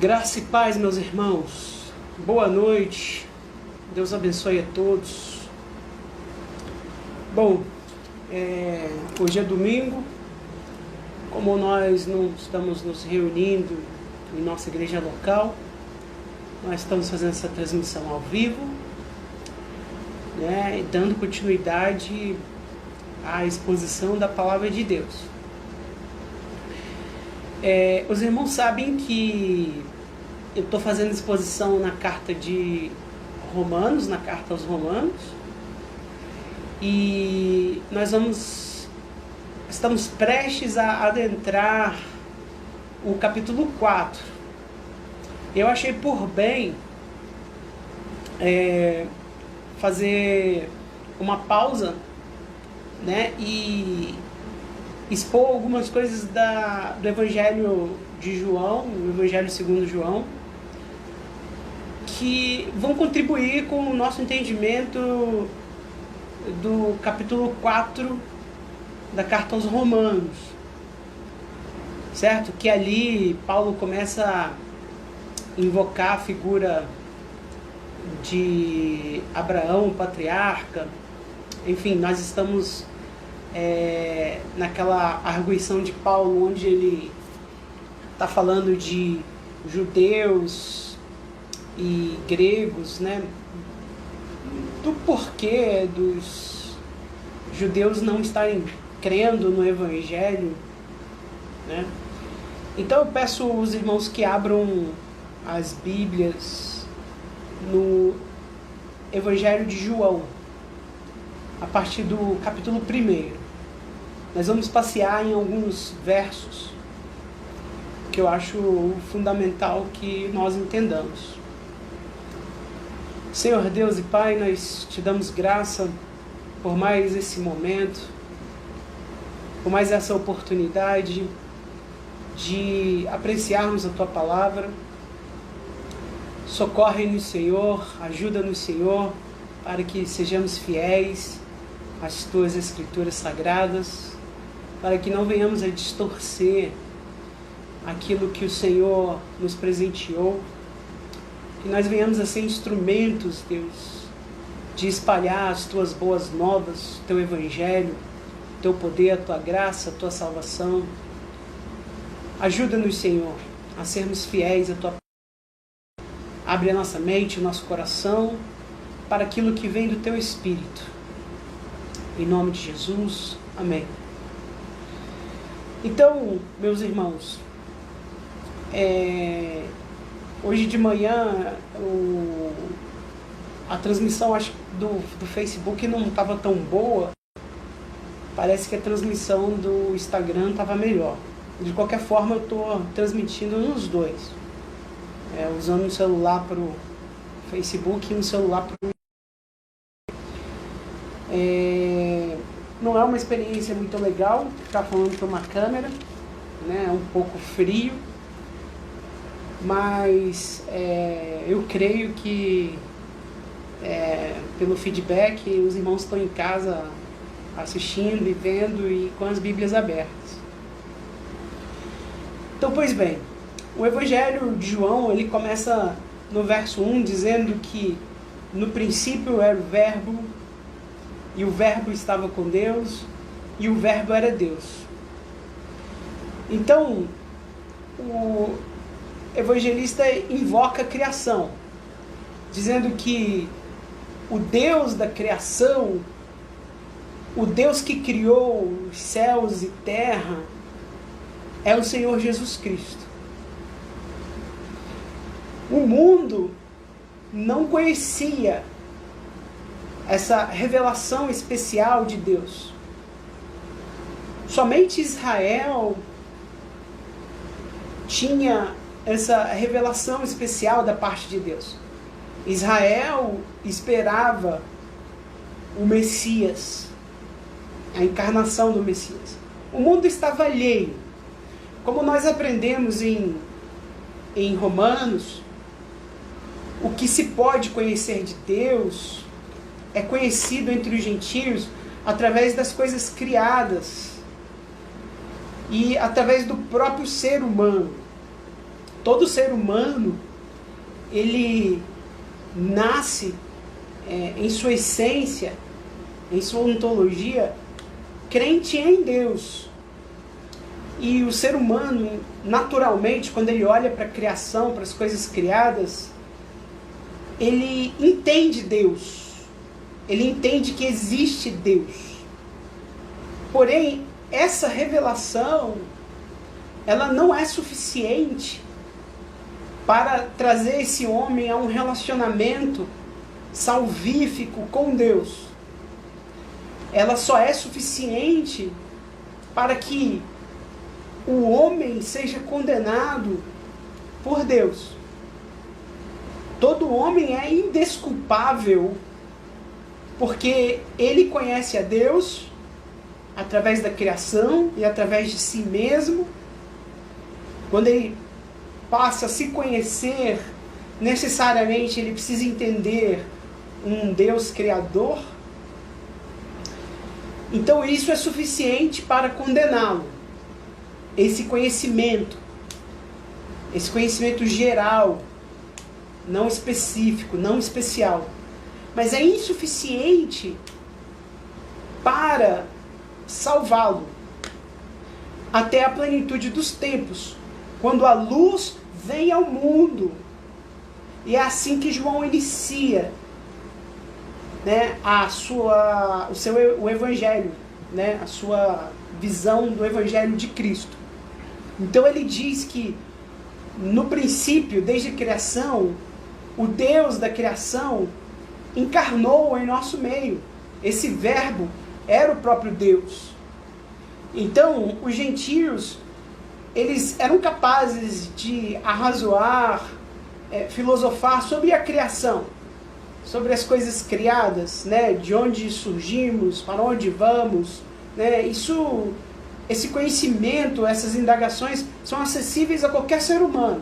Graça e paz, meus irmãos. Boa noite. Deus abençoe a todos. Bom, hoje é domingo. Como nós não estamos nos reunindo em nossa igreja local, nós estamos fazendo essa transmissão ao vivo, e dando continuidade à exposição da Palavra de Deus. Os irmãos sabem que eu estou fazendo exposição na carta de Romanos, na carta aos Romanos, e nós estamos prestes a adentrar o capítulo 4. Eu achei por bem fazer uma pausa, e expor algumas coisas do Evangelho de João, o Evangelho segundo João, que vão contribuir com o nosso entendimento do capítulo 4 da carta aos Romanos, certo? Que ali Paulo começa a invocar a figura de Abraão, o patriarca. Enfim, nós estamos naquela arguição de Paulo, onde ele está falando de judeus e gregos, do porquê dos judeus não estarem crendo no Evangelho, Então eu peço aos irmãos que abram as Bíblias no Evangelho de João, a partir do capítulo 1. Nós vamos passear em alguns versos que eu acho fundamental que nós entendamos. Senhor Deus e Pai, nós te damos graça por mais esse momento, por mais essa oportunidade de apreciarmos a Tua Palavra. Socorre-nos, Senhor, ajuda-nos, Senhor, para que sejamos fiéis às Tuas Escrituras Sagradas, para que não venhamos a distorcer aquilo que o Senhor nos presenteou, que nós venhamos a ser instrumentos, Deus, de espalhar as Tuas boas novas, Teu Evangelho, Teu poder, a Tua graça, a Tua salvação. Ajuda-nos, Senhor, a sermos fiéis à Tua palavra. Abre a nossa mente, o nosso coração, para aquilo que vem do Teu Espírito. Em nome de Jesus, amém. Então, meus irmãos, hoje de manhã a transmissão do Facebook não estava tão boa. Parece que a transmissão do Instagram estava melhor. De qualquer forma, eu estou transmitindo nos dois, usando um celular para o Facebook e um celular para o Não é uma experiência muito legal ficar falando para uma câmera, é um pouco frio, mas eu creio que pelo feedback os irmãos estão em casa assistindo e vendo e com as Bíblias abertas. Então, pois bem, o Evangelho de João, ele começa no verso 1 dizendo que no princípio era o Verbo, e o Verbo estava com Deus, e o Verbo era Deus. Então, o evangelista invoca a criação, dizendo que o Deus da criação, o Deus que criou os céus e terra, é o Senhor Jesus Cristo. O mundo não conhecia essa revelação especial de Deus. Somente Israel tinha essa revelação especial da parte de Deus. Israel esperava o Messias, a encarnação do Messias. O mundo estava alheio. Como nós aprendemos em Romanos, o que se pode conhecer de Deus é conhecido entre os gentios através das coisas criadas e através do próprio ser humano. todo ser humano, ele nasce em sua essência, em sua ontologia, crente em Deus. E o ser humano, naturalmente, quando ele olha para a criação, para as coisas criadas, ele entende Deus. Ele entende que existe Deus. Porém, essa revelação, ela não é suficiente para trazer esse homem a um relacionamento salvífico com Deus. Ela só é suficiente para que o homem seja condenado por Deus. Todo homem é indesculpável, porque ele conhece a Deus através da criação e através de si mesmo. Quando ele passa a se conhecer, necessariamente ele precisa entender um Deus criador. Então isso é suficiente para condená-lo. Esse conhecimento geral, não específico, não especial, mas é insuficiente para salvá-lo até a plenitude dos tempos, quando a luz vem ao mundo. E é assim que João inicia, né, o evangelho, né, a sua visão do evangelho de Cristo. Então ele diz que no princípio, desde a criação, o Deus da criação encarnou em nosso meio. Esse verbo era o próprio Deus. Então, os gentios, eles eram capazes de arrazoar, filosofar sobre a criação, sobre as coisas criadas, né? De onde surgimos, para onde vamos, né? Esse conhecimento, essas indagações são acessíveis a qualquer ser humano.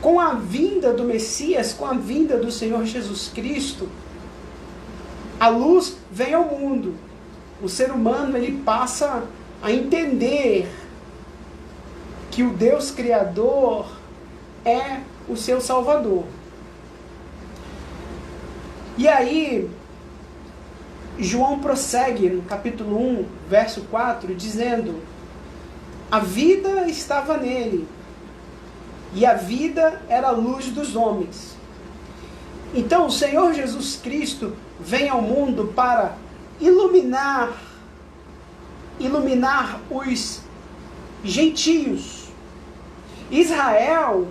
Com a vinda do Messias, com a vinda do Senhor Jesus Cristo, a luz vem ao mundo. O ser humano, ele passa a entender que o Deus Criador é o seu Salvador. E aí, João prossegue no capítulo 1, verso 4, dizendo: a vida estava nele, e a vida era a luz dos homens. Então o Senhor Jesus Cristo vem ao mundo para iluminar os gentios. Israel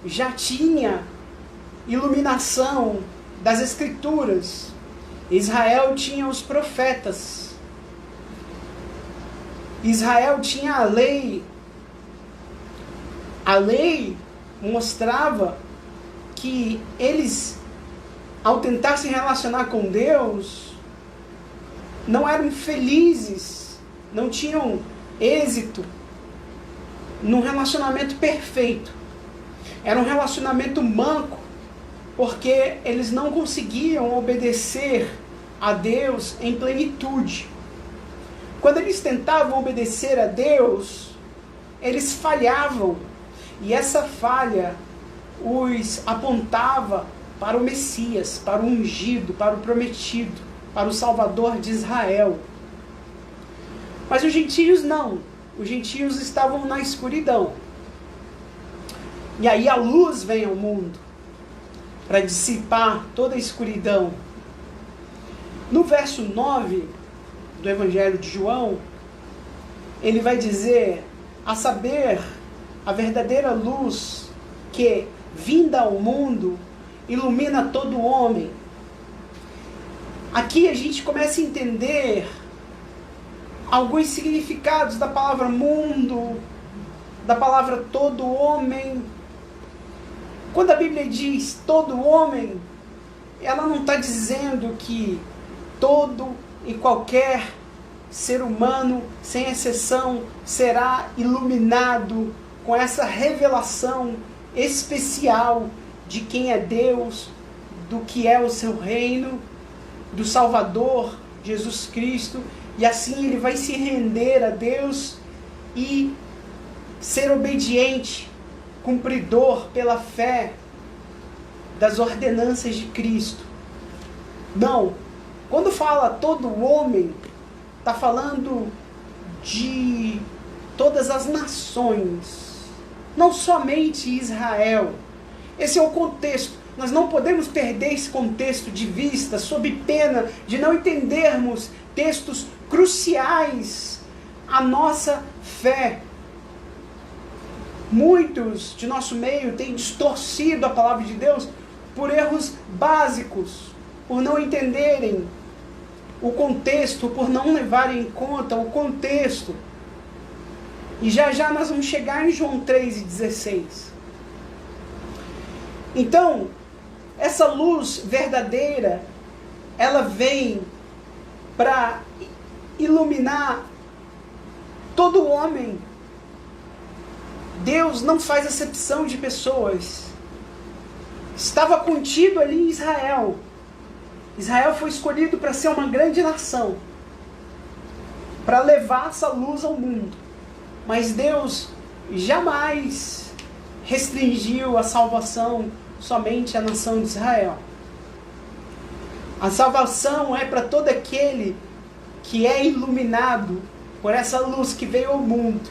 já tinha iluminação das Escrituras. Israel tinha os profetas. Israel tinha a lei. A lei mostrava que eles, ao tentar se relacionar com Deus, não eram felizes, não tinham êxito num relacionamento perfeito. Era um relacionamento manco, porque eles não conseguiam obedecer a Deus em plenitude. Quando eles tentavam obedecer a Deus, eles falhavam. E essa falha os apontava para o Messias, para o ungido, para o prometido, para o Salvador de Israel. Mas os gentios não. Os gentios estavam na escuridão. E aí a luz vem ao mundo para dissipar toda a escuridão. No verso 9 do Evangelho de João, ele vai dizer, a saber, a verdadeira luz que, vinda ao mundo, ilumina todo homem. Aqui a gente começa a entender alguns significados da palavra mundo, da palavra todo homem. Quando a Bíblia diz todo homem, ela não está dizendo que todo e qualquer ser humano, sem exceção, será iluminado com essa revelação especial de quem é Deus, do que é o seu reino, do Salvador, Jesus Cristo, e assim ele vai se render a Deus e ser obediente cumpridor pela fé das ordenanças de Cristo. Não. Quando fala todo homem, está falando de todas as nações, não somente Israel. Esse é o contexto. Nós não podemos perder esse contexto de vista, sob pena de não entendermos textos cruciais à nossa fé. Muitos de nosso meio têm distorcido a palavra de Deus por erros básicos, por não entenderem o contexto, por não levarem em conta o contexto. E já já nós vamos chegar em João 3,16. Então, essa luz verdadeira, ela vem para iluminar todo homem. Deus não faz acepção de pessoas. Estava contido ali em Israel. Israel foi escolhido para ser uma grande nação, para levar essa luz ao mundo. Mas Deus jamais restringiu a salvação somente à nação de Israel. A salvação é para todo aquele que é iluminado por essa luz que veio ao mundo.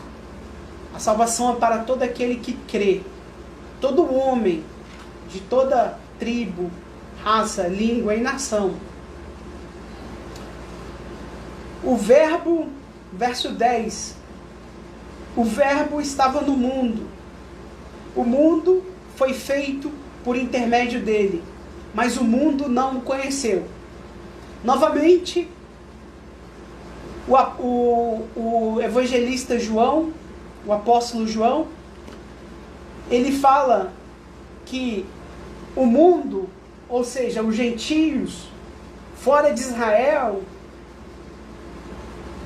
A salvação é para todo aquele que crê. Todo homem, de toda tribo, raça, língua e nação. O verbo, verso 10. O verbo estava no mundo. O mundo foi feito por intermédio dele, mas o mundo não o conheceu. Novamente, o evangelista João, o apóstolo João, ele fala que o mundo, ou seja, os gentios, fora de Israel,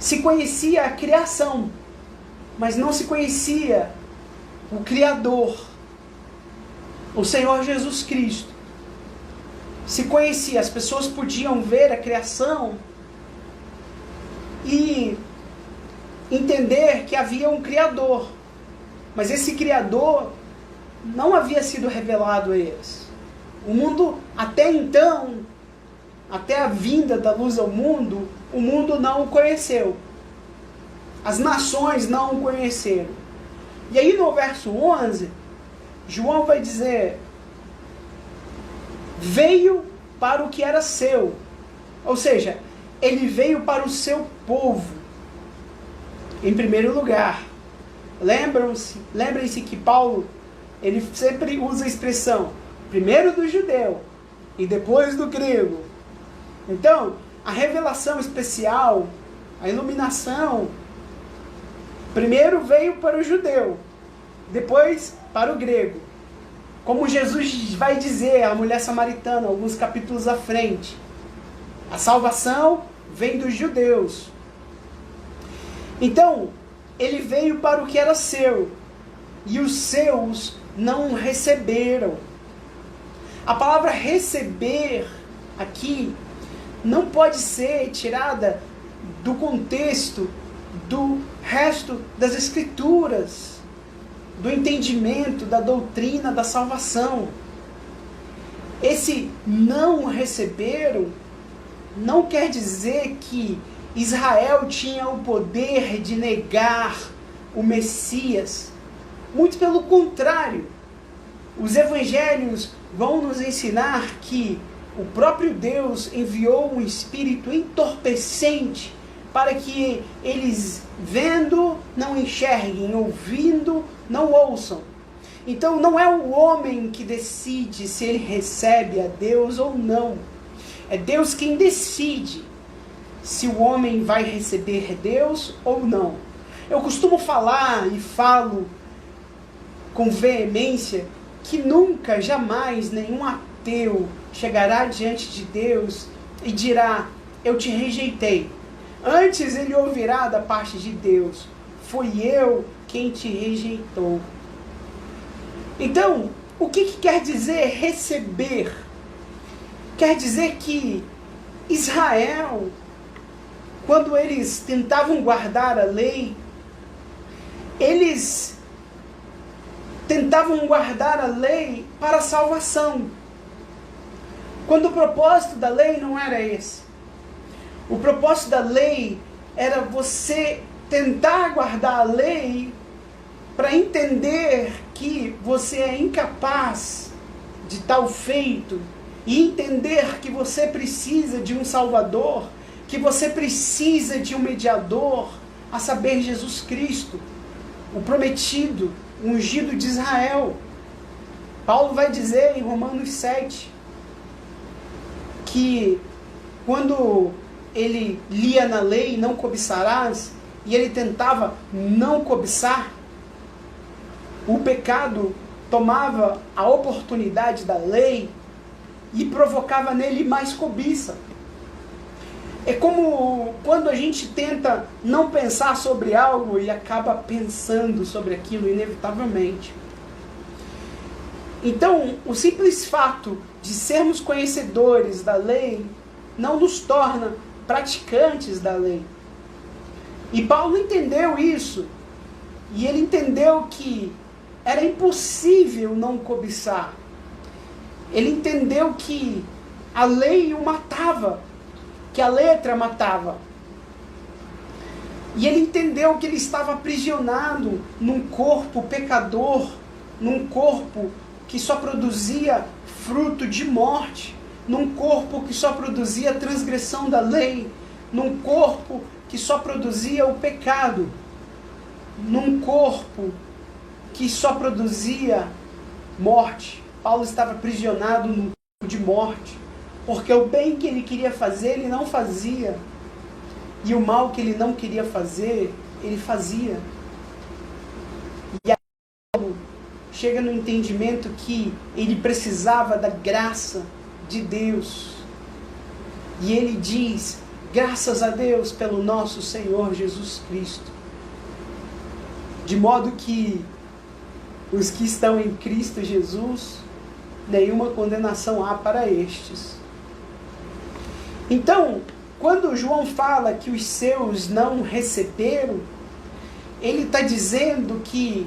se conhecia a criação, mas não se conhecia o Criador, o Senhor Jesus Cristo. Se conhecia, as pessoas podiam ver a criação e entender que havia um Criador, mas esse Criador não havia sido revelado a eles. O mundo, até então, até a vinda da luz ao mundo, o mundo não o conheceu. As nações não o conheceram. E aí no verso 11, João vai dizer: veio para o que era seu. Ou seja, ele veio para o seu povo, em primeiro lugar. Lembrem-se que Paulo, ele sempre usa a expressão primeiro do judeu e depois do grego. Então, a revelação especial, a iluminação, primeiro veio para o judeu, depois para o grego. Como Jesus vai dizer à mulher samaritana, alguns capítulos à frente, a salvação vem dos judeus. Então, ele veio para o que era seu, e os seus não receberam. A palavra receber aqui não pode ser tirada do contexto do resto das Escrituras, do entendimento da doutrina da salvação. Esse não receberam não quer dizer que Israel tinha o poder de negar o Messias. Muito pelo contrário. Os evangelhos vão nos ensinar que o próprio Deus enviou um espírito entorpecente para que eles, vendo, não enxerguem, ouvindo, não ouçam. Então não é o homem que decide se ele recebe a Deus ou não. É Deus quem decide se o homem vai receber Deus ou não. Eu costumo falar e falo com veemência que nunca, jamais, nenhum ateu chegará diante de Deus e dirá: eu te rejeitei. Antes ele ouvirá da parte de Deus: fui eu quem te rejeitou. Então, o que quer dizer receber? Quer dizer que Israel, quando eles tentavam guardar a lei, eles tentavam guardar a lei para a salvação, quando o propósito da lei não era esse. O propósito da lei era você tentar guardar a lei para entender que você é incapaz de tal feito e entender que você precisa de um Salvador, que você precisa de um mediador, a saber, Jesus Cristo, o prometido, o ungido de Israel. Paulo vai dizer em Romanos 7 que quando ele lia na lei, não cobiçarás, e ele tentava não cobiçar, o pecado tomava a oportunidade da lei e provocava nele mais cobiça. É como quando a gente tenta não pensar sobre algo e acaba pensando sobre aquilo inevitavelmente. Então, o simples fato de sermos conhecedores da lei não nos torna praticantes da lei. E Paulo entendeu isso. E ele entendeu que era impossível não cobiçar. Ele entendeu que a lei o matava, que a letra matava. E ele entendeu que ele estava aprisionado num corpo pecador, num corpo que só produzia fruto de morte, num corpo que só produzia transgressão da lei, num corpo que só produzia o pecado, num corpo que só produzia morte. Paulo estava aprisionado num corpo de morte, porque o bem que ele queria fazer, ele não fazia, e o mal que ele não queria fazer, ele fazia. E aí Paulo chega no entendimento que ele precisava da graça de Deus. E ele diz: graças a Deus pelo nosso Senhor Jesus Cristo. De modo que os que estão em Cristo Jesus, nenhuma condenação há para estes. Então, quando João fala que os seus não receberam, ele está dizendo que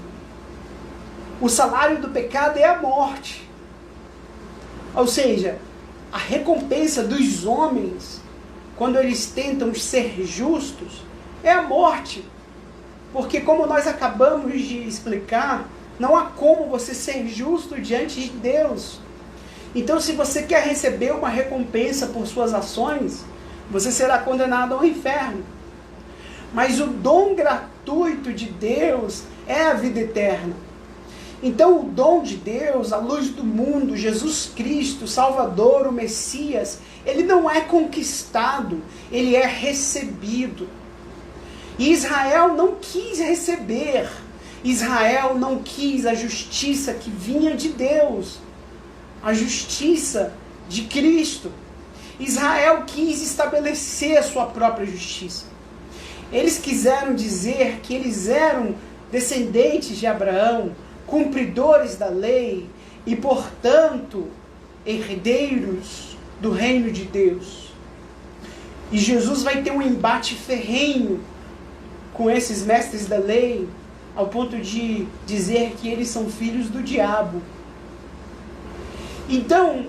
o salário do pecado é a morte. Ou seja, a recompensa dos homens, quando eles tentam ser justos, é a morte. Porque, como nós acabamos de explicar, não há como você ser justo diante de Deus. Então, se você quer receber uma recompensa por suas ações, você será condenado ao inferno. Mas o dom gratuito de Deus é a vida eterna. Então, o dom de Deus, a luz do mundo, Jesus Cristo, o Salvador, o Messias, ele não é conquistado, ele é recebido. E Israel não quis receber. Israel não quis a justiça que vinha de Deus, a justiça de Cristo. Israel quis estabelecer a sua própria justiça. Eles quiseram dizer que eles eram descendentes de Abraão, cumpridores da lei e, portanto, herdeiros do reino de Deus. E Jesus vai ter um embate ferrenho com esses mestres da lei, ao ponto de dizer que eles são filhos do diabo. Então,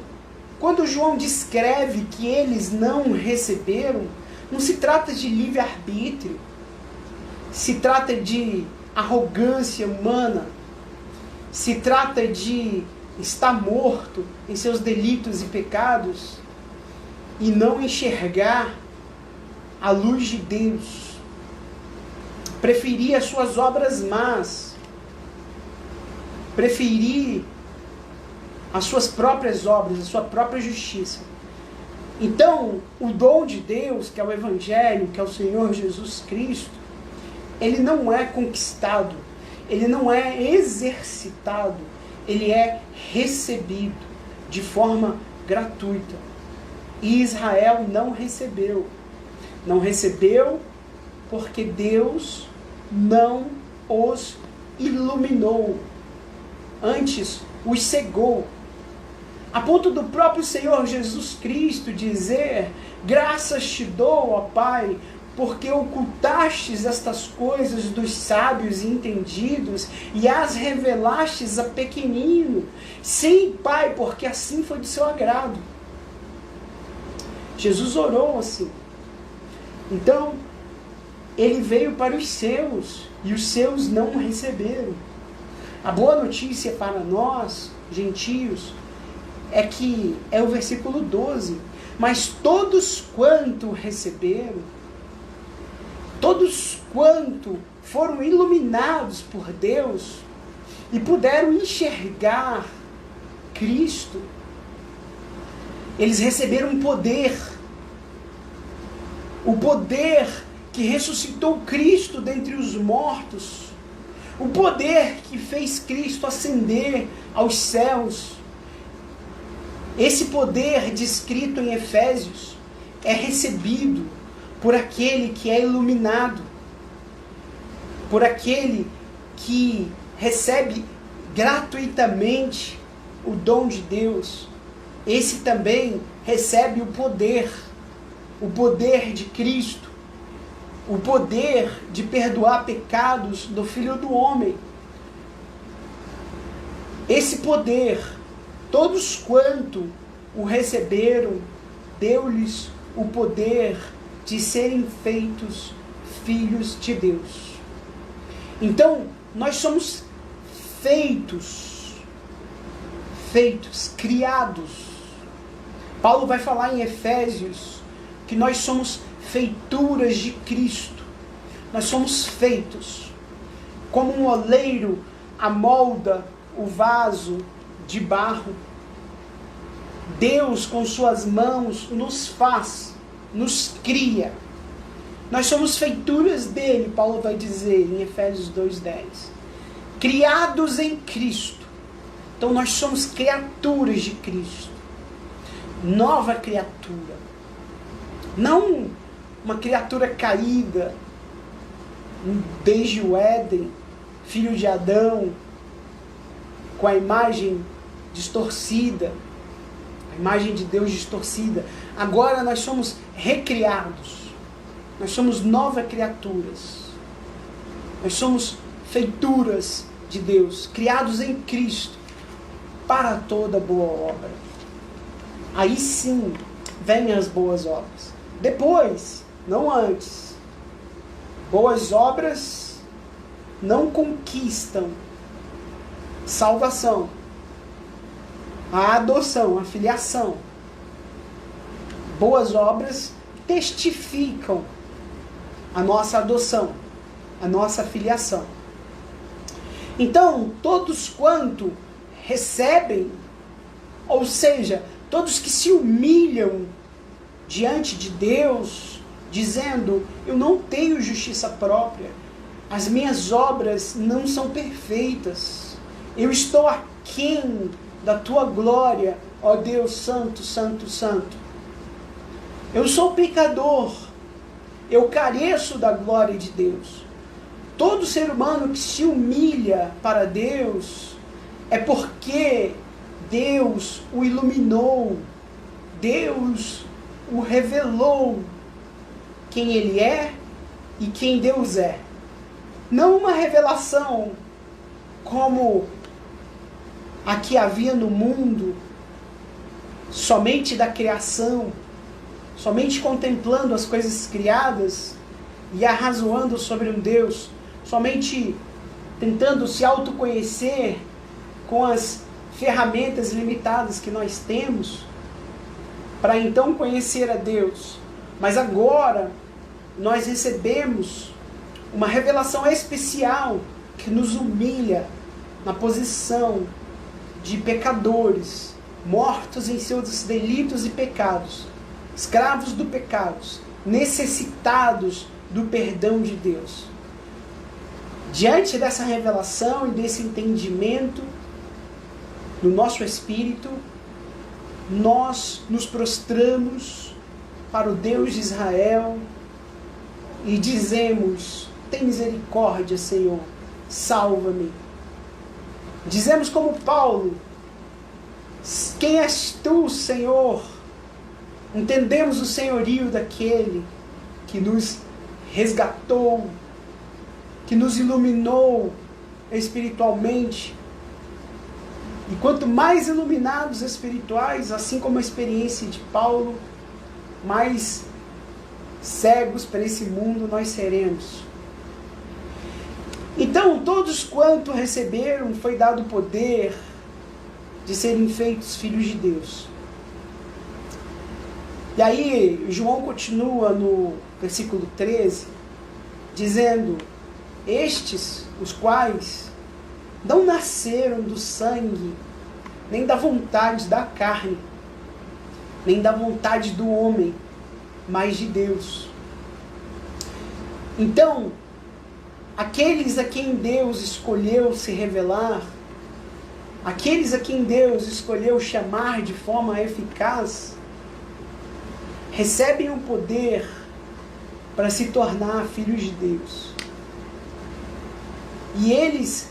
quando João descreve que eles não receberam, não se trata de livre-arbítrio, se trata de arrogância humana, se trata de estar morto em seus delitos e pecados e não enxergar a luz de Deus, preferir as suas obras más, preferir as suas próprias obras, a sua própria justiça. Então, o dom de Deus, que é o Evangelho, que é o Senhor Jesus Cristo, ele não é conquistado, ele não é exercitado, ele é recebido de forma gratuita. E Israel não recebeu. Não recebeu porque Deus não os iluminou. Antes, os cegou. A ponto do próprio Senhor Jesus Cristo dizer: graças te dou, ó Pai, porque ocultastes estas coisas dos sábios e entendidos e as revelastes a pequenino. Sim, Pai, porque assim foi de seu agrado. Jesus orou assim. Então, ele veio para os seus, e os seus não o receberam. A boa notícia para nós, gentios, é que é o versículo 12. Mas todos quanto receberam, todos quanto foram iluminados por Deus e puderam enxergar Cristo, eles receberam poder. O poder que ressuscitou Cristo dentre os mortos. O poder que fez Cristo ascender aos céus. Esse poder descrito em Efésios é recebido por aquele que é iluminado, por aquele que recebe gratuitamente o dom de Deus. Esse também recebe o poder de Cristo, o poder de perdoar pecados do Filho do Homem. Esse poder, todos quanto o receberam, deu-lhes o poder de serem feitos filhos de Deus. Então, nós somos feitos, criados. Paulo vai falar em Efésios que nós somos feituras de Cristo. Nós somos feitos. Como um oleiro amolda o vaso de barro, Deus com suas mãos nos faz, nos cria. Nós somos feituras dele, Paulo vai dizer em Efésios 2:10. Criados em Cristo. Então nós somos criaturas de Cristo. Nova criatura. Não uma criatura caída desde o Éden, filho de Adão, com a imagem distorcida, a imagem de Deus distorcida. Agora nós somos recriados. Nós somos novas criaturas. Nós somos feituras de Deus, criados em Cristo, para toda boa obra. Aí sim, vêm as boas obras. Depois, não antes. Boas obras não conquistam salvação, a adoção, a filiação. Boas obras testificam a nossa adoção, a nossa filiação. Então, todos quanto recebem, ou seja, todos que se humilham diante de Deus, dizendo: eu não tenho justiça própria, as minhas obras não são perfeitas, eu estou aquém da tua glória, ó Deus santo, santo, santo. Eu sou pecador, eu careço da glória de Deus. Todo ser humano que se humilha para Deus é porque Deus o iluminou, Deus o revelou quem ele é e quem Deus é. Não uma revelação como a que havia no mundo, somente da criação, somente contemplando as coisas criadas e arrazoando sobre um Deus, somente tentando se autoconhecer com as ferramentas limitadas que nós temos, para então conhecer a Deus. Mas agora nós recebemos uma revelação especial que nos humilha na posição de pecadores, mortos em seus delitos e pecados, escravos do pecado, necessitados do perdão de Deus. Diante dessa revelação e desse entendimento no nosso espírito, nós nos prostramos para o Deus de Israel e dizemos: tem misericórdia, Senhor, salva-me. Dizemos como Paulo: quem és tu, Senhor? Entendemos o senhorio daquele que nos resgatou, que nos iluminou espiritualmente. E quanto mais iluminados espirituais, assim como a experiência de Paulo, mais cegos para esse mundo nós seremos. Então, todos quanto receberam, foi dado o poder de serem feitos filhos de Deus. E aí, João continua no versículo 13, dizendo: estes, os quais não nasceram do sangue, nem da vontade da carne, nem da vontade do homem, mas de Deus. Então, aqueles a quem Deus escolheu se revelar, aqueles a quem Deus escolheu chamar de forma eficaz, recebem o poder para se tornar filhos de Deus. E eles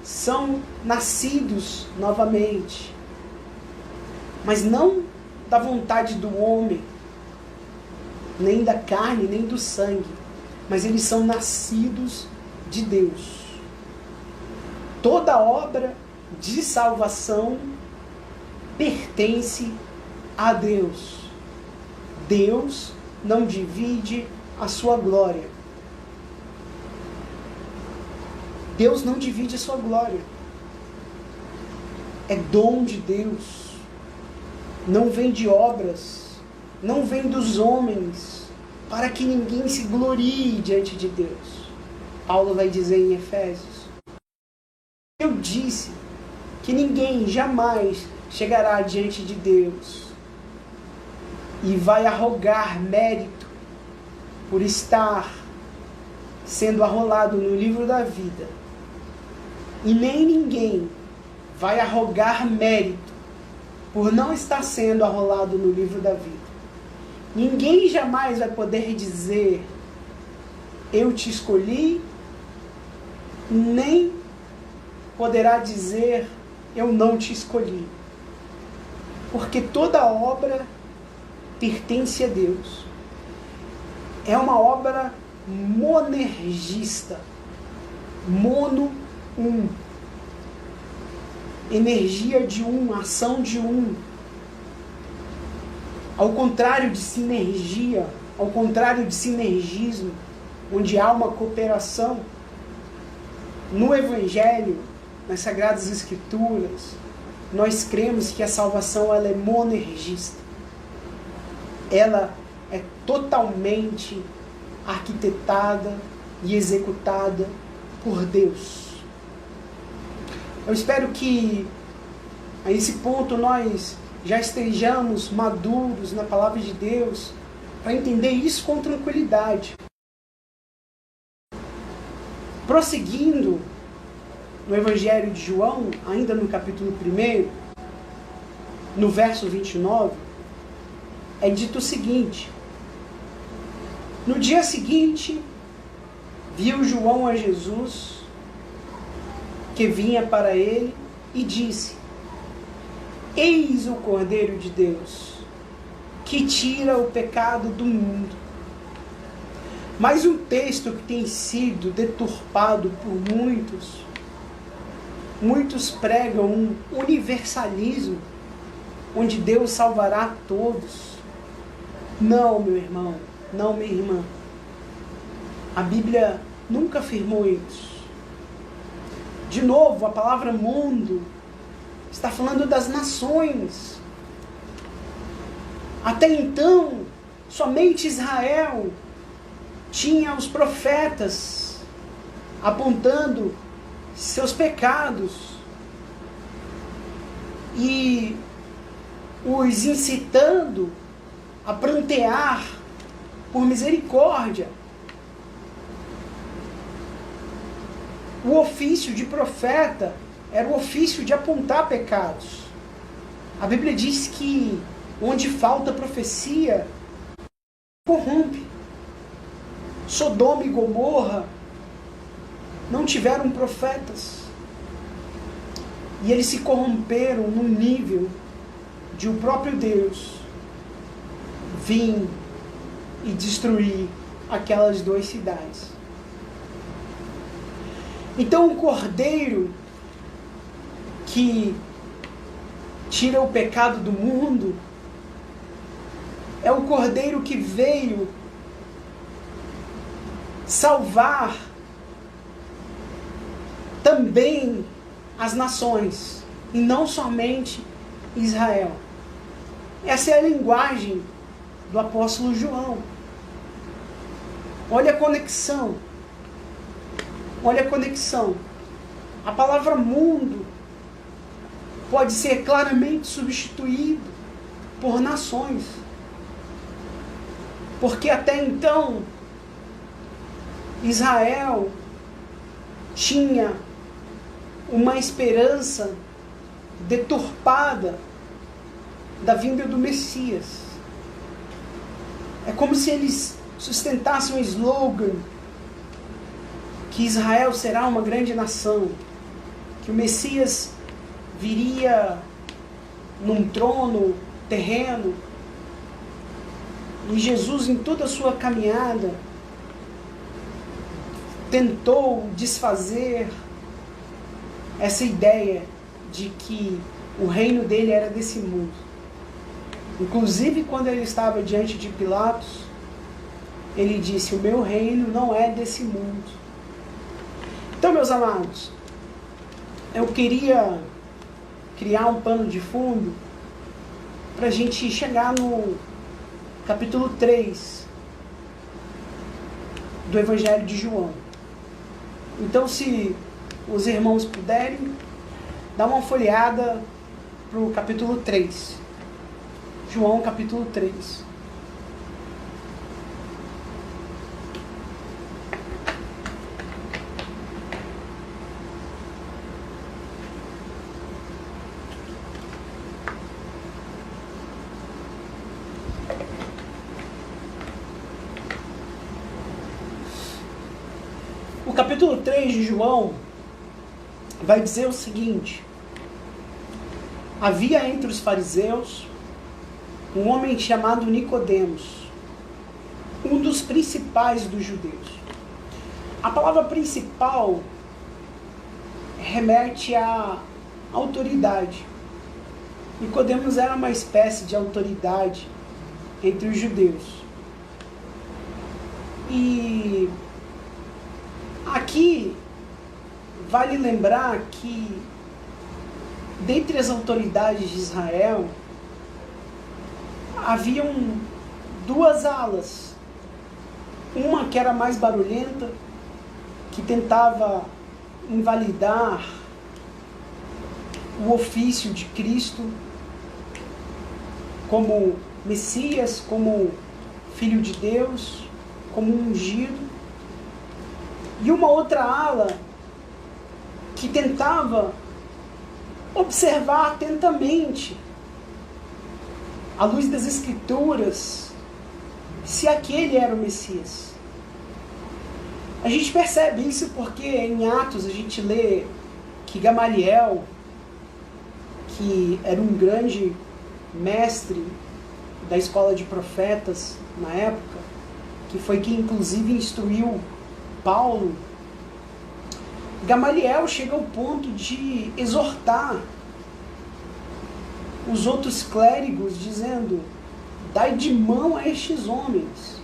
são nascidos novamente, mas não da vontade do homem, nem da carne, nem do sangue, mas eles são nascidos de Deus. Toda obra de salvação pertence a Deus. Deus não divide a sua glória. Deus não divide a sua glória. É dom de Deus. Não vem de obras. Não vem dos homens, para que ninguém se glorie diante de Deus. Paulo vai dizer em Efésios: eu disse que ninguém jamais chegará diante de Deus e vai arrogar mérito por estar sendo arrolado no livro da vida. E nem ninguém vai arrogar mérito por não estar sendo arrolado no livro da vida. Ninguém jamais vai poder dizer: eu te escolhi, nem poderá dizer: eu não te escolhi. Porque toda obra pertence a Deus. É uma obra monergista. Mono, um. Energia de um, ação de um. Ao contrário de sinergia, ao contrário de sinergismo, onde há uma cooperação, no Evangelho, nas Sagradas Escrituras, nós cremos que a salvação ela é monergista. Ela é totalmente arquitetada e executada por Deus. Eu espero que a esse ponto nós já estejamos maduros na palavra de Deus para entender isso com tranquilidade. Prosseguindo no Evangelho de João, ainda no capítulo 1, no verso 29, é dito o seguinte: no dia seguinte, viu João a Jesus, que vinha para ele, e disse: eis o Cordeiro de Deus, que tira o pecado do mundo. Mas um texto que tem sido deturpado por muitos pregam um universalismo, onde Deus salvará todos. Não, meu irmão, não, minha irmã. A Bíblia nunca afirmou isso. De novo, a palavra mundo está falando das nações. Até então, somente Israel tinha os profetas apontando seus pecados e os incitando a prantear por misericórdia. O ofício de profeta era o ofício de apontar pecados. A Bíblia diz que onde falta profecia, corrompe. Sodoma e Gomorra não tiveram profetas. E eles se corromperam no nível de o próprio Deus vir e destruir aquelas duas cidades. Então o Cordeiro que tira o pecado do mundo é o Cordeiro que veio salvar também as nações, e não somente Israel. Essa é a linguagem do apóstolo João. Olha a conexão. Olha a conexão. A palavra mundo pode ser claramente substituído por nações. Porque até então, Israel tinha uma esperança deturpada da vinda do Messias. É como se eles sustentassem um slogan que Israel será uma grande nação, que o Messias viria num trono terreno, e Jesus, em toda a sua caminhada, tentou desfazer essa ideia de que o reino dele era desse mundo. Inclusive, quando ele estava diante de Pilatos, ele disse: o meu reino não é desse mundo. Então, meus amados, eu queria criar um pano de fundo para a gente chegar no capítulo 3 do Evangelho de João. Então, se os irmãos puderem, dá uma folheada para o capítulo 3. João, capítulo 3. O capítulo 3 de João vai dizer o seguinte: havia entre os fariseus um homem chamado Nicodemos, um dos principais dos judeus. A palavra principal remete à autoridade. Nicodemos era uma espécie de autoridade entre os judeus. E aqui vale lembrar que, dentre as autoridades de Israel, haviam duas alas. Uma que era mais barulhenta, que tentava invalidar o ofício de Cristo como Messias, como Filho de Deus, como ungido. E uma outra ala que tentava observar atentamente, à luz das Escrituras, se aquele era o Messias. A gente percebe isso porque em Atos a gente lê que Gamaliel, que era um grande mestre da escola de profetas na época, que foi quem inclusive instruiu Paulo, Gamaliel chega ao ponto de exortar os outros clérigos, dizendo: dai de mão a estes homens.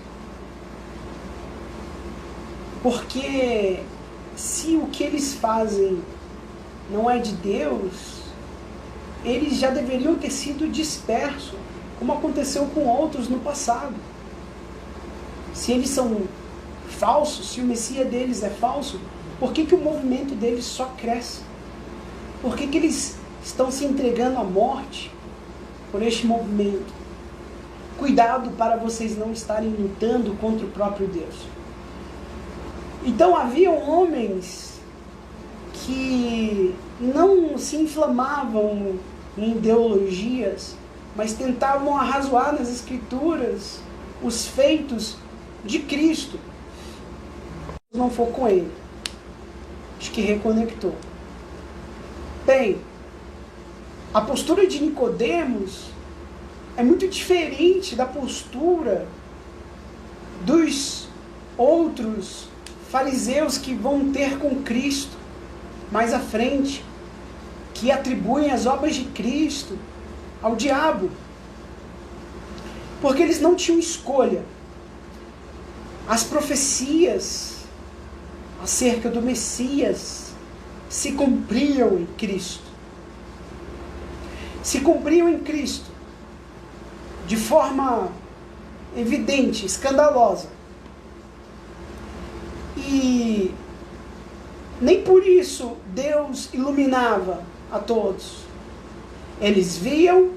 Porque se o que eles fazem não é de Deus, eles já deveriam ter sido dispersos, como aconteceu com outros no passado. Se eles são falsos, se o Messias deles é falso, por que o movimento deles só cresce? Por que eles estão se entregando à morte por este movimento? Cuidado para vocês não estarem lutando contra o próprio Deus. Então haviam homens que não se inflamavam em ideologias, mas tentavam arrazoar nas Escrituras os feitos de Cristo. Não for com ele. Acho que reconectou. Bem, a postura de Nicodemos é muito diferente da postura dos outros fariseus que vão ter com Cristo mais à frente, que atribuem as obras de Cristo ao diabo, porque eles não tinham escolha. As profecias acerca do Messias se cumpriam em Cristo. Se cumpriam em Cristo de forma evidente, escandalosa. E nem por isso Deus iluminava a todos. Eles viam,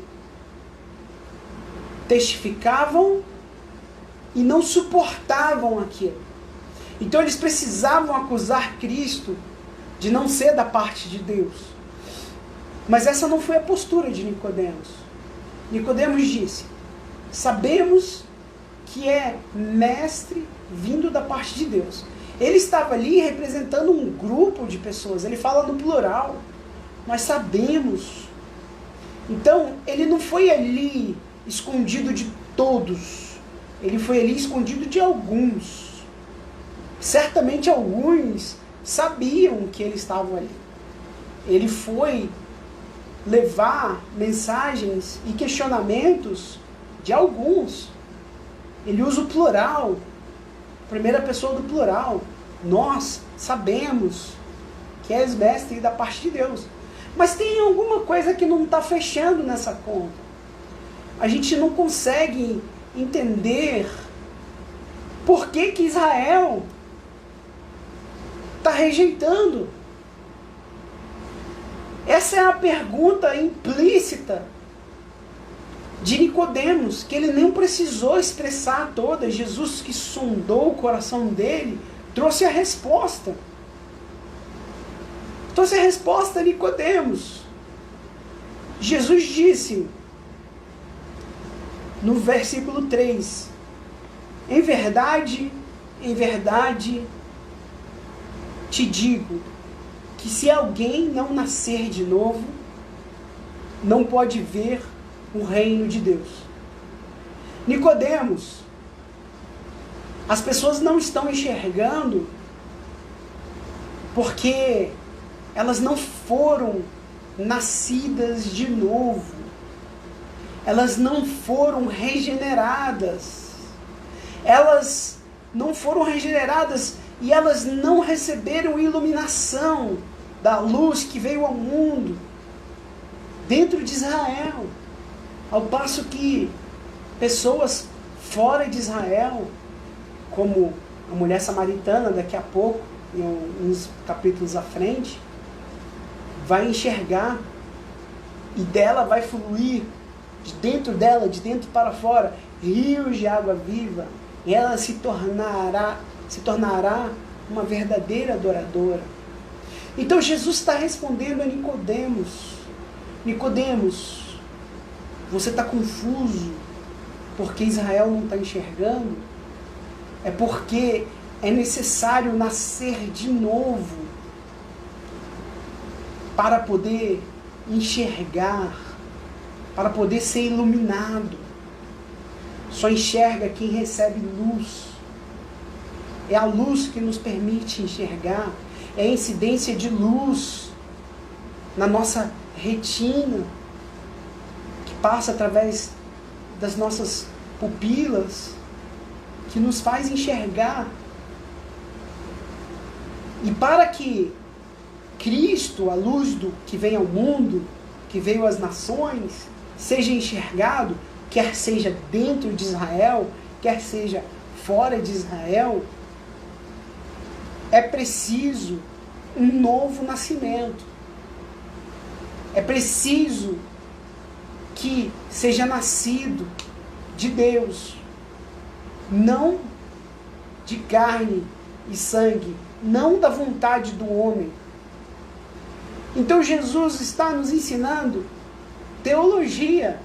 testificavam e não suportavam aquilo. Então eles precisavam acusar Cristo de não ser da parte de Deus. Mas essa não foi a postura de Nicodemos. Nicodemos disse: sabemos que é mestre vindo da parte de Deus. Ele estava ali representando um grupo de pessoas. Ele fala no plural. Nós sabemos. Então, ele não foi ali escondido de todos. Ele foi ali escondido de alguns. Certamente alguns sabiam que ele estava ali. Ele foi levar mensagens e questionamentos de alguns. Ele usa o plural, primeira pessoa do plural. Nós sabemos que és mestre da parte de Deus. Mas tem alguma coisa que não está fechando nessa conta. A gente não consegue entender por que Israel está rejeitando. Essa é a pergunta implícita de Nicodemos, que ele nem precisou expressar toda. Jesus, que sondou o coração dele, trouxe a resposta. Trouxe a resposta a Nicodemos. Jesus disse, no versículo 3, em verdade, te digo, que se alguém não nascer de novo, não pode ver o reino de Deus. Nicodemos, as pessoas não estão enxergando porque elas não foram nascidas de novo. Elas não foram regeneradas. Elas não foram regeneradas e elas não receberam iluminação da luz que veio ao mundo dentro de Israel. Ao passo que pessoas fora de Israel, como a mulher samaritana daqui a pouco, em uns capítulos à frente, vai enxergar e dela vai fluir, de dentro dela, de dentro para fora, rios de água viva, e ela se tornará uma verdadeira adoradora. Então Jesus está respondendo a Nicodemos: Nicodemos, você está confuso porque Israel não está enxergando? É porque é necessário nascer de novo para poder enxergar, para poder ser iluminado. Só enxerga quem recebe luz. É a luz que nos permite enxergar. É a incidência de luz na nossa retina, que passa através das nossas pupilas, que nos faz enxergar. E para que Cristo, a luz que vem ao mundo, que veio às nações, seja enxergado, quer seja dentro de Israel, quer seja fora de Israel, é preciso um novo nascimento. É preciso que seja nascido de Deus, não de carne e sangue, não da vontade do homem. Então Jesus está nos ensinando teologia,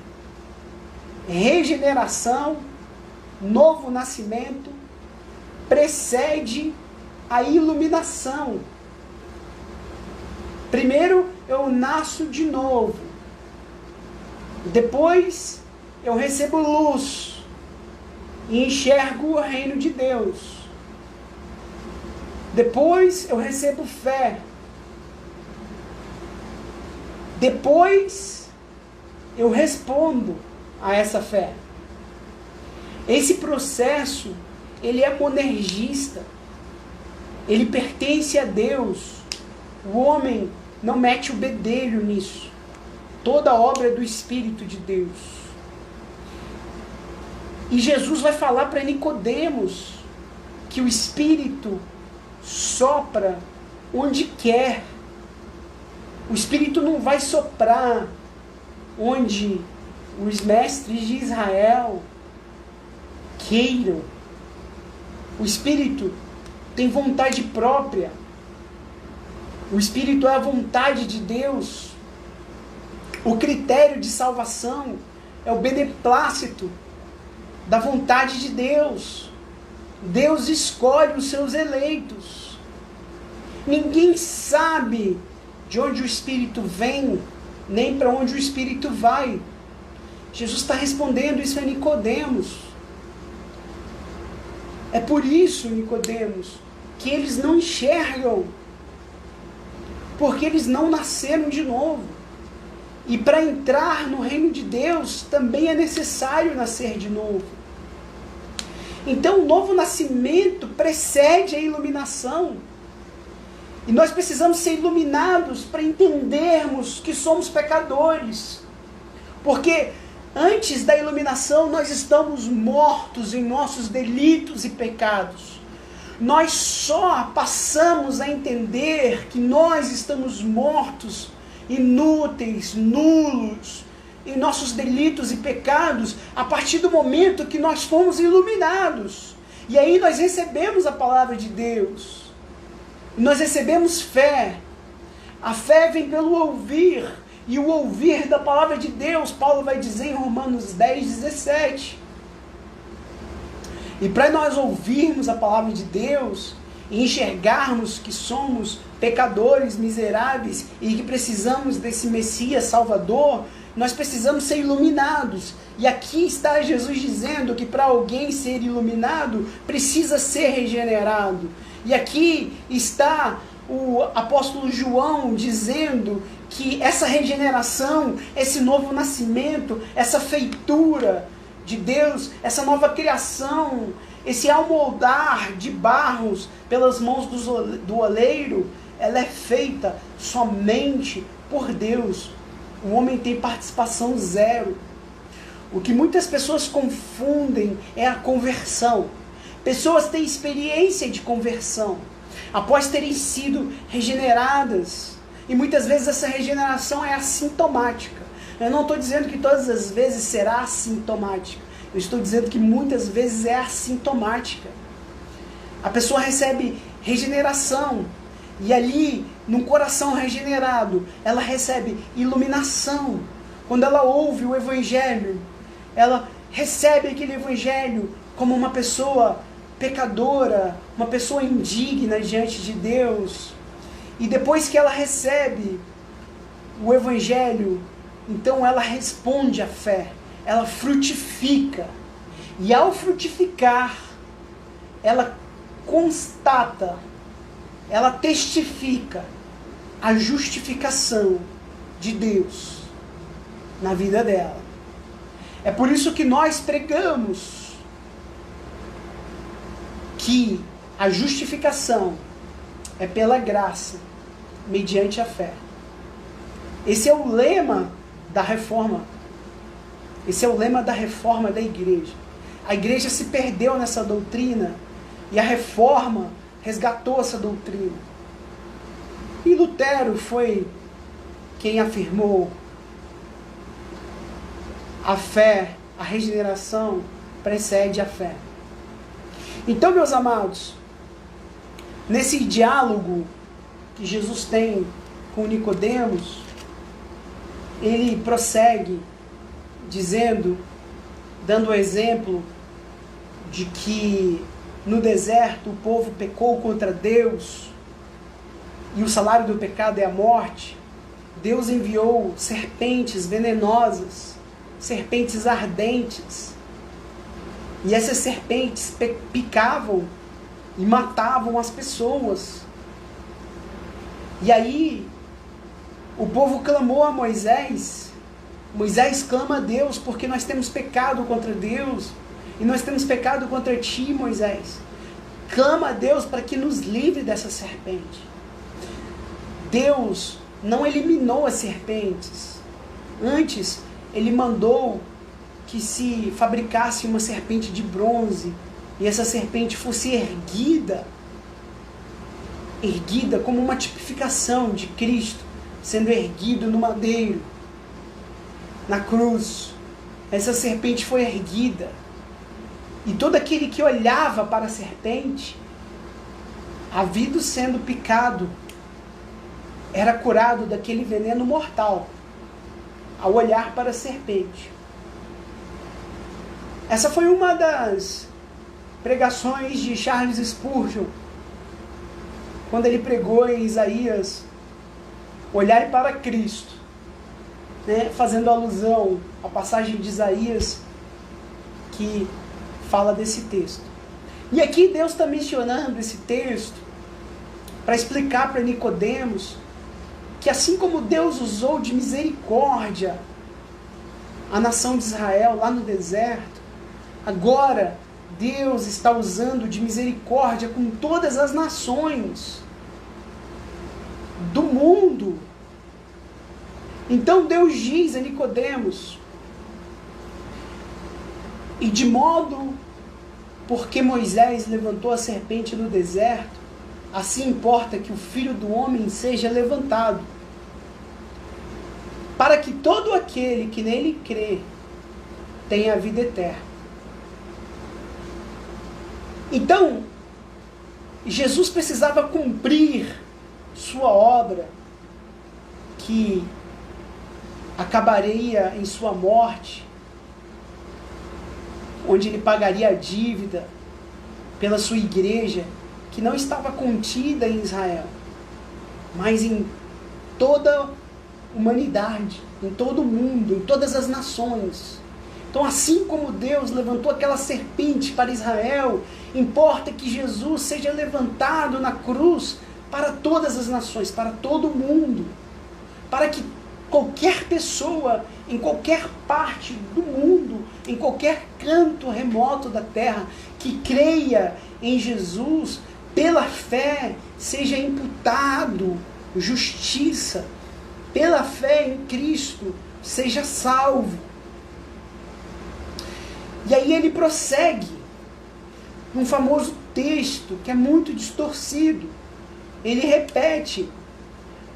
regeneração, novo nascimento, precede a iluminação. Primeiro eu nasço de novo, depois eu recebo luz e enxergo o reino de Deus. Depois eu recebo fé. Depois eu respondo a essa fé. Esse processo, ele é monergista. Ele pertence a Deus. O homem não mete o bedelho nisso. Toda obra é do Espírito de Deus. E Jesus vai falar para Nicodemos que o Espírito sopra onde quer. O Espírito não vai soprar onde os mestres de Israel queiram. O Espírito tem vontade própria. O Espírito é a vontade de Deus. O critério de salvação é o beneplácito da vontade de Deus. Deus escolhe os seus eleitos. Ninguém sabe de onde o Espírito vem, nem para onde o Espírito vai. Jesus está respondendo isso a Nicodemos. É por isso, Nicodemos, que eles não enxergam, porque eles não nasceram de novo. E para entrar no reino de Deus também é necessário nascer de novo. Então o novo nascimento precede a iluminação. E nós precisamos ser iluminados para entendermos que somos pecadores. Porque antes da iluminação nós estamos mortos em nossos delitos e pecados. Nós só passamos a entender que nós estamos mortos, inúteis, nulos, em nossos delitos e pecados, a partir do momento que nós fomos iluminados. E aí nós recebemos a palavra de Deus. Nós recebemos fé. A fé vem pelo ouvir. E o ouvir da palavra de Deus, Paulo vai dizer em Romanos 10:17. E para nós ouvirmos a palavra de Deus e enxergarmos que somos pecadores miseráveis e que precisamos desse Messias Salvador, nós precisamos ser iluminados. E aqui está Jesus dizendo que para alguém ser iluminado, precisa ser regenerado. E aqui está o apóstolo João dizendo que essa regeneração, esse novo nascimento, essa feitura de Deus, essa nova criação, esse amoldar de barros pelas mãos do oleiro, ela é feita somente por Deus. O homem tem participação zero. O que muitas pessoas confundem é a conversão. Pessoas têm experiência de conversão após terem sido regeneradas. E muitas vezes essa regeneração é assintomática. Eu não estou dizendo que todas as vezes será assintomática. Eu estou dizendo que muitas vezes é assintomática. A pessoa recebe regeneração. E ali, num coração regenerado, ela recebe iluminação. Quando ela ouve o Evangelho, ela recebe aquele Evangelho como uma pessoa pecadora, uma pessoa indigna diante de Deus. E depois que ela recebe o Evangelho, então ela responde à fé, ela frutifica. E ao frutificar, ela constata, ela testifica a justificação de Deus na vida dela. É por isso que nós pregamos que a justificação é pela graça, mediante a fé. Esse é o lema da reforma. Esse é o lema da reforma da igreja. A igreja se perdeu nessa doutrina e a reforma resgatou essa doutrina. E Lutero foi quem afirmou a fé, a regeneração precede a fé. Então, meus amados, nesse diálogo que Jesus tem com Nicodemos, ele prossegue dizendo, dando o exemplo de que no deserto o povo pecou contra Deus e o salário do pecado é a morte. Deus enviou serpentes venenosas, serpentes ardentes, e essas serpentes picavam e matavam as pessoas. E aí, o povo clamou a Moisés. Moisés clama a Deus porque nós temos pecado contra Deus. E nós temos pecado contra ti, Moisés. Clama a Deus para que nos livre dessa serpente. Deus não eliminou as serpentes. Antes, ele mandou que se fabricasse uma serpente de bronze. E essa serpente fosse erguida como uma tipificação de Cristo, sendo erguido no madeiro, na cruz. Essa serpente foi erguida. E todo aquele que olhava para a serpente, havido sendo picado, era curado daquele veneno mortal, ao olhar para a serpente. Essa foi uma das pregações de Charles Spurgeon, quando ele pregou em Isaías, olhai para Cristo, né, fazendo alusão à passagem de Isaías que fala desse texto. E aqui Deus está mencionando esse texto para explicar para Nicodemos que assim como Deus usou de misericórdia a nação de Israel lá no deserto, agora Deus está usando de misericórdia com todas as nações do mundo. Então Deus diz a Nicodemos: e de modo porque Moisés levantou a serpente no deserto, assim importa que o Filho do Homem seja levantado, para que todo aquele que nele crê tenha a vida eterna. Então, Jesus precisava cumprir sua obra, que acabaria em sua morte, onde ele pagaria a dívida pela sua igreja, que não estava contida em Israel, mas em toda a humanidade, em todo o mundo, em todas as nações. Então, assim como Deus levantou aquela serpente para Israel, importa que Jesus seja levantado na cruz para todas as nações, para todo o mundo, para que qualquer pessoa, em qualquer parte do mundo, em qualquer canto remoto da terra, que creia em Jesus, pela fé, seja imputado justiça, pela fé em Cristo, seja salvo. E aí ele prossegue num famoso texto que é muito distorcido. Ele repete: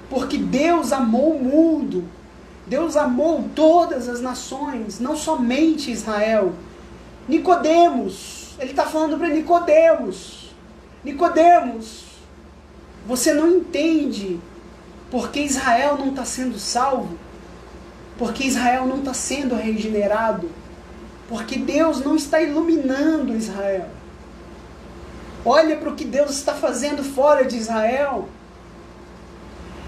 porque Deus amou o mundo, Deus amou todas as nações, não somente Israel. Nicodemos, ele está falando para Nicodemos: Nicodemos, você não entende porque Israel não está sendo salvo, porque Israel não está sendo regenerado, porque Deus não está iluminando Israel. Olha para o que Deus está fazendo fora de Israel.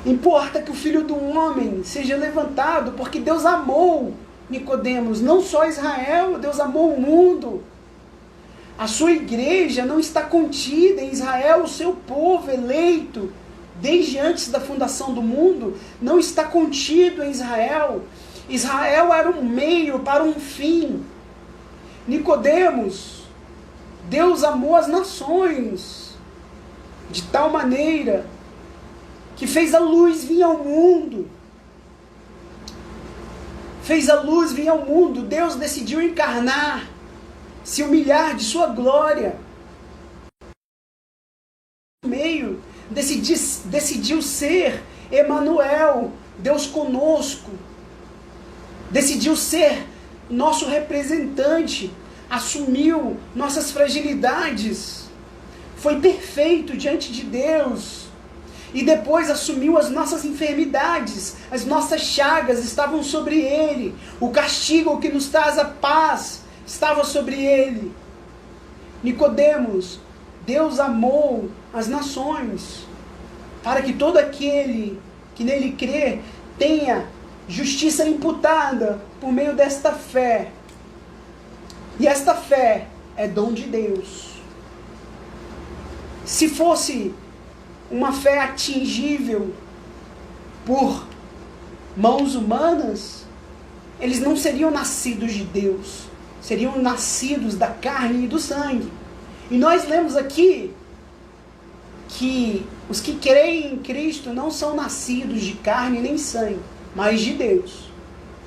Importa que o Filho do Homem seja levantado, porque Deus amou, Nicodemos, não só Israel, Deus amou o mundo. A sua igreja não está contida em Israel, o seu povo eleito, desde antes da fundação do mundo, não está contido em Israel. Israel era um meio para um fim. Nicodemos, Deus amou as nações de tal maneira que fez a luz vir ao mundo. Fez a luz vir ao mundo. Deus decidiu encarnar, se humilhar de sua glória. Meio, decidiu ser Emanuel, Deus conosco. Decidiu ser nosso representante, assumiu nossas fragilidades, foi perfeito diante de Deus, e depois assumiu as nossas enfermidades, as nossas chagas estavam sobre ele, o castigo que nos traz a paz estava sobre ele. Nicodemos, Deus amou as nações, para que todo aquele que nele crê tenha justiça imputada por meio desta fé. E esta fé é dom de Deus. Se fosse uma fé atingível por mãos humanas, eles não seriam nascidos de Deus, seriam nascidos da carne e do sangue. E nós lemos aqui que os que creem em Cristo não são nascidos de carne nem sangue, mas de Deus.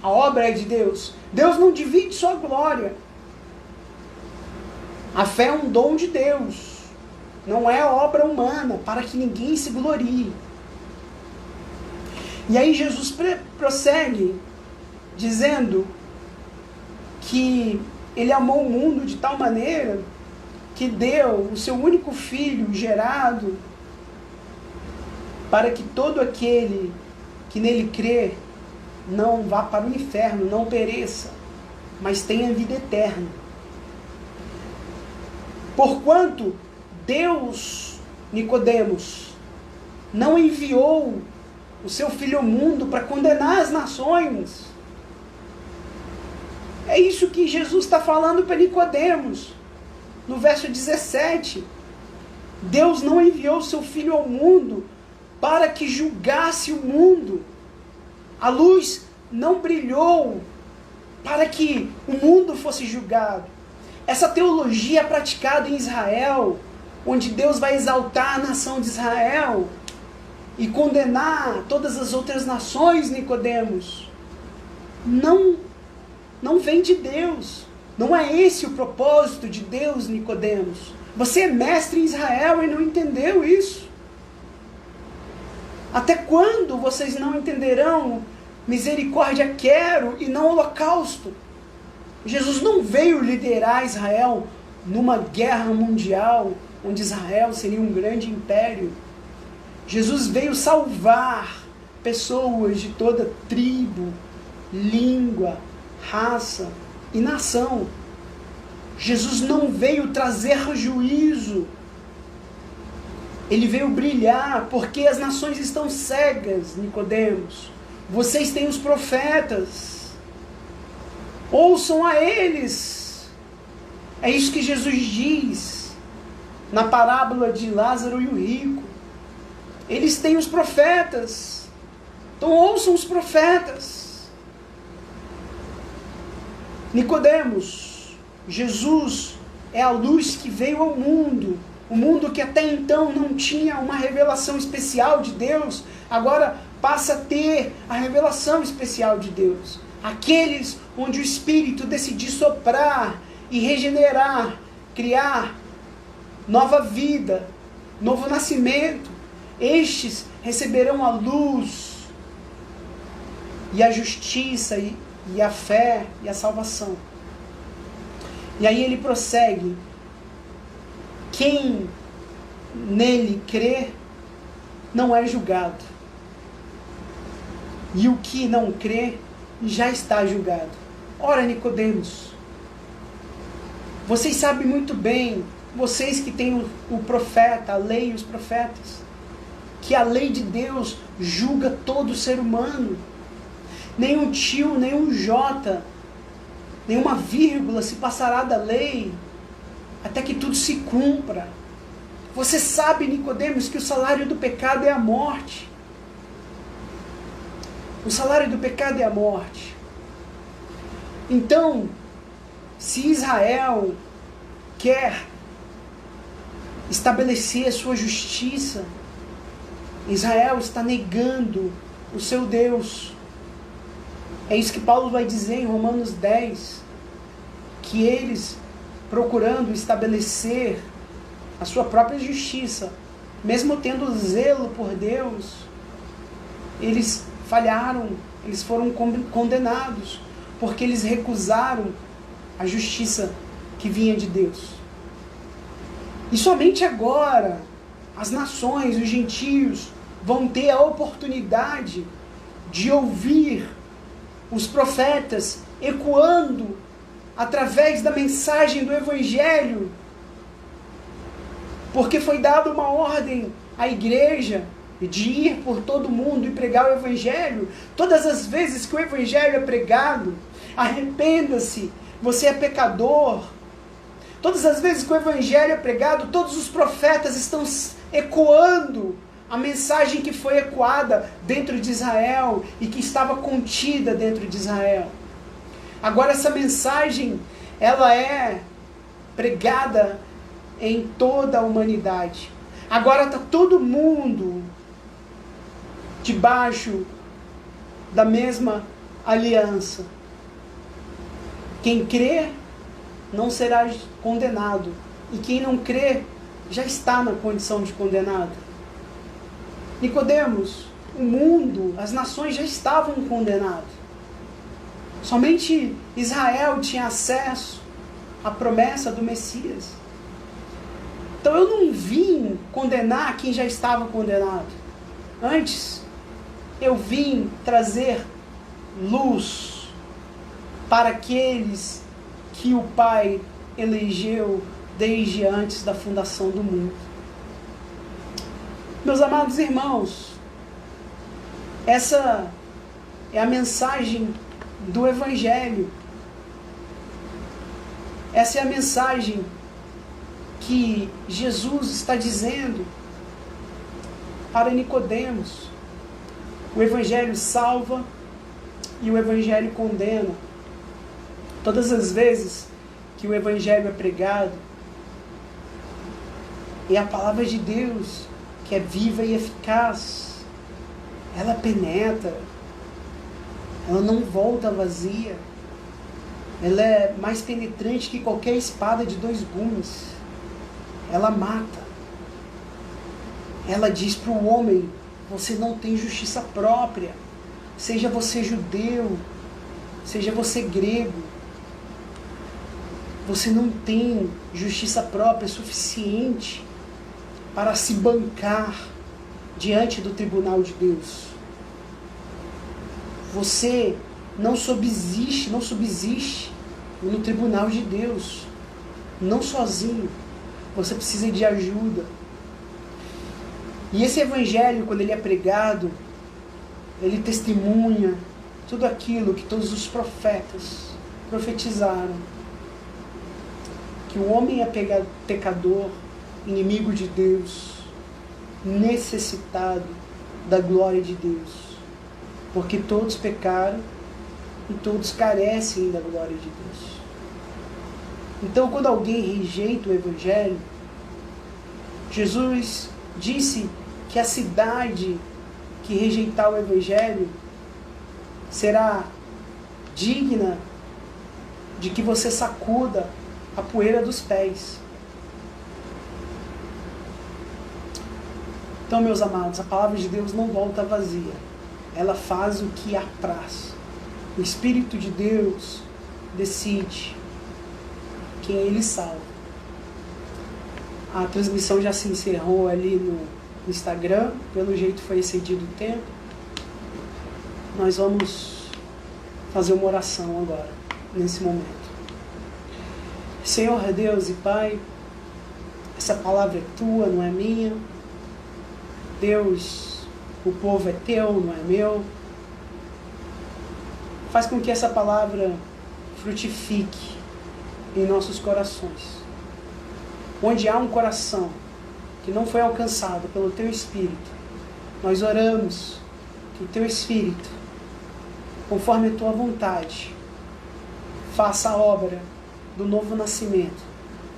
A obra é de Deus. Deus não divide sua glória. A fé é um dom de Deus, não é obra humana, para que ninguém se glorie. E aí Jesus prossegue dizendo que ele amou o mundo de tal maneira que deu o seu único filho gerado para que todo aquele que nele crê não vá para o inferno, não pereça, mas tenha vida eterna. Porquanto Deus, Nicodemos, não enviou o seu Filho ao mundo para condenar as nações. É isso que Jesus está falando para Nicodemos, no verso 17. Deus não enviou o seu Filho ao mundo para que julgasse o mundo. A luz não brilhou para que o mundo fosse julgado. Essa teologia é praticada em Israel, onde Deus vai exaltar a nação de Israel e condenar todas as outras nações, Nicodemos, não vem de Deus. Não é esse o propósito de Deus, Nicodemos. Você é mestre em Israel e não entendeu isso. Até quando vocês não entenderão misericórdia quero e não holocausto? Jesus não veio liderar Israel numa guerra mundial, onde Israel seria um grande império. Jesus veio salvar pessoas de toda tribo, língua, raça e nação. Jesus não veio trazer juízo. Ele veio brilhar, porque as nações estão cegas, Nicodemos. Vocês têm os profetas. Ouçam a eles. É isso que Jesus diz na parábola de Lázaro e o rico. Eles têm os profetas. Então ouçam os profetas. Nicodemos, Jesus é a luz que veio ao mundo. O mundo que até então não tinha uma revelação especial de Deus, agora passa a ter a revelação especial de Deus. Aqueles onde o Espírito decidiu soprar e regenerar, criar nova vida, novo nascimento, estes receberão a luz e a justiça e a fé e a salvação. E aí ele prossegue: quem nele crê não é julgado, e o que não crê já está julgado. Ora, Nicodemos, vocês sabem muito bem, vocês que têm o profeta, a lei e os profetas, que a lei de Deus julga todo ser humano. Nenhum tio, nenhum jota, nenhuma vírgula se passará da lei, até que tudo se cumpra. Você sabe, Nicodemos, que o salário do pecado é a morte. O salário do pecado é a morte. Então, se Israel quer estabelecer a sua justiça, Israel está negando o seu Deus. É isso que Paulo vai dizer em Romanos 10, que eles, procurando estabelecer a sua própria justiça, mesmo tendo zelo por Deus, eles falharam, eles foram condenados, porque eles recusaram a justiça que vinha de Deus. E somente agora as nações, os gentios, vão ter a oportunidade de ouvir os profetas ecoando através da mensagem do Evangelho, porque foi dada uma ordem à igreja de ir por todo mundo e pregar o Evangelho. Todas as vezes que o Evangelho é pregado, arrependa-se, você é pecador, Todas as vezes que o Evangelho é pregado, todos os profetas estão ecoando a mensagem que foi ecoada dentro de Israel e que estava contida dentro de Israel. Agora essa mensagem, ela é pregada em toda a humanidade. Agora está todo mundo debaixo da mesma aliança. Quem crê não será condenado. E quem não crê já está na condição de condenado. Nicodemos, o mundo, as nações já estavam condenadas. Somente Israel tinha acesso à promessa do Messias. Então eu não vim condenar quem já estava condenado. Antes, eu vim trazer luz para aqueles que o Pai elegeu desde antes da fundação do mundo. Meus amados irmãos, essa é a mensagem do Evangelho. Essa é a mensagem que Jesus está dizendo para Nicodemos. O Evangelho salva e o Evangelho condena. Todas as vezes que o Evangelho é pregado, é a palavra de Deus que é viva e eficaz. Ela penetra, ela não volta vazia, ela é mais penetrante que qualquer espada de 2 gumes. Ela mata. Ela diz para o homem: você não tem justiça própria, seja você judeu, seja você grego, você não tem justiça própria suficiente para se bancar diante do tribunal de Deus. Você não subsiste no tribunal de Deus, não sozinho. Você precisa de ajuda. E esse Evangelho, quando ele é pregado, ele testemunha tudo aquilo que todos os profetas profetizaram. Que o homem é pecador, inimigo de Deus, necessitado da glória de Deus. Porque todos pecaram e todos carecem da glória de Deus. Então, quando alguém rejeita o Evangelho, Jesus disse que a cidade que rejeitar o Evangelho será digna de que você sacuda a poeira dos pés. Então, meus amados, a palavra de Deus não volta vazia. Ela faz o que apraz. O Espírito de Deus decide quem ele salva. A transmissão já se encerrou ali no Instagram. Pelo jeito foi excedido o tempo. Nós vamos fazer uma oração agora, nesse momento. Senhor Deus e Pai, essa palavra é tua, não é minha. Deus, o povo é teu, não é meu. Faz com que essa palavra frutifique em nossos corações. Onde há um coração que não foi alcançado pelo Teu Espírito, nós oramos que o Teu Espírito, conforme a Tua vontade, faça a obra do novo nascimento,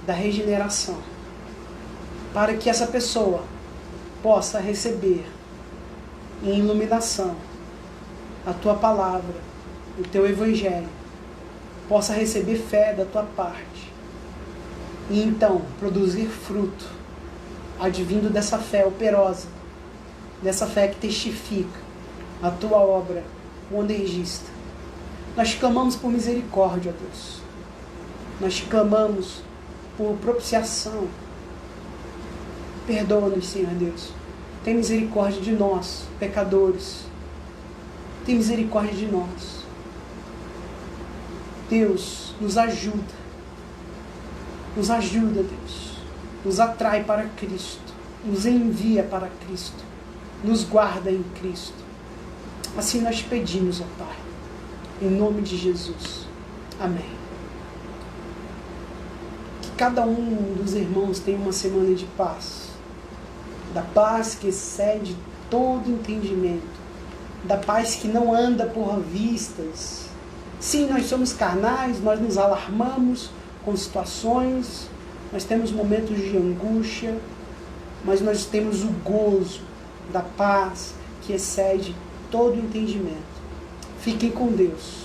da regeneração, para que essa pessoa possa receber em iluminação a Tua palavra, o Teu Evangelho, possa receber fé da Tua parte e então produzir fruto advindo dessa fé operosa, dessa fé que testifica a Tua obra monergista. Nós te clamamos por misericórdia, Deus. Nós te clamamos por propiciação. Perdoa-nos, Senhor Deus. Tem misericórdia de nós, pecadores. Tem misericórdia de nós. Deus, nos ajuda. Nos ajuda, Deus. Nos atrai para Cristo. Nos envia para Cristo. Nos guarda em Cristo. Assim nós te pedimos, ó Pai. Em nome de Jesus. Amém. cada um dos irmãos tenha uma semana de paz. Da paz que excede todo entendimento. Da paz que não anda por vistas. Sim, nós somos carnais, nós nos alarmamos com situações, nós temos momentos de angústia, mas nós temos o gozo da paz que excede todo entendimento. Fiquem com Deus.